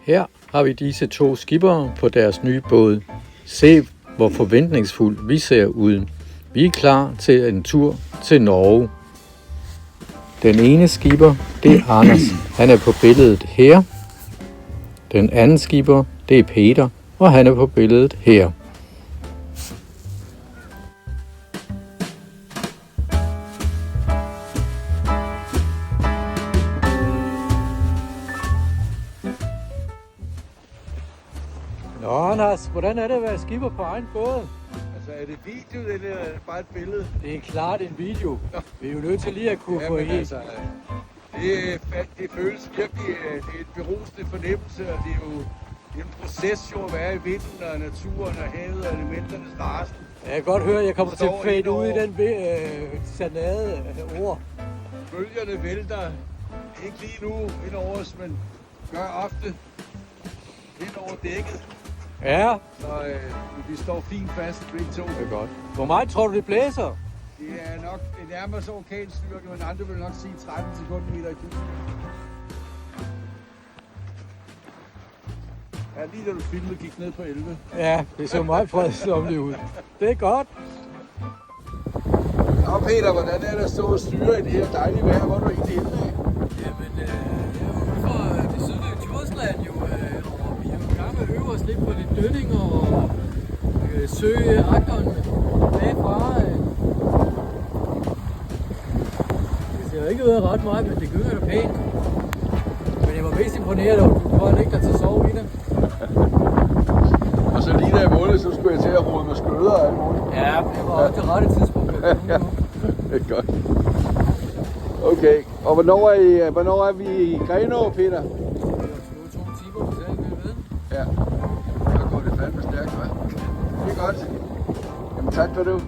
Her har vi disse to skippere på deres nye båd. Se, hvor forventningsfuld vi ser ud. Vi er klar til en tur til Norge. Den ene skipper, det er Anders. Han er på billedet her. Den anden skipper, det er Peter, og han er på billedet her. Nå, Anders, hvordan er det at være skipper på egen båd? Altså, er det video, eller er det bare et billede? Det er klart en video. Vi er jo nødt til lige at kunne få Jamen, i. altså, det føles virkelig, det er en berusende fornemmelse, og det er jo en proces jo at være i vinden og naturen og havet og elementernes rasen. Jeg kan godt høre, at jeg kommer til at Står fade ud i indover. den sanade ord. Bølgerne vælter ikke lige nu ind over os, men gør ofte ind over dækket. Ja, Så vi står fint fast begge to. det er godt. Hvor meget tror du, det blæser? Det er nok det nærmer sig orkanstyrke, men andre vil nok sige 13 sekundmeter i timen. Ja, lige da du filmede, gik ned på 11. Ja, det så meget fredsomligt ud. Det er godt. Nå Peter, hvordan er det at stå og styre i det her dejlige vejr? Hvor er du egentlig henne af? Jamen, jeg er ude fra det sydlige Djursland jo, og vi er jo i gang med at øve os lidt på lidt dønning og søge agteren bagfra. Det ser ikke ud af ret meget, men det gynger da pænt. Men jeg var mest imponeret over, at du prøver at lægge dig til at sove i det. Og så lige da jeg målede, så skulle jeg til at rode med skøder og alt muligt. Ja, det var også det rette tidspunkt. Ja, det er godt. Okay, og hvornår er vi i Grenaa, Peter? Det var 2 timer, hvis jeg ikke vil ved. Ja, så går det fandme stærkt, hva'? Det er godt. Jamen tak for det.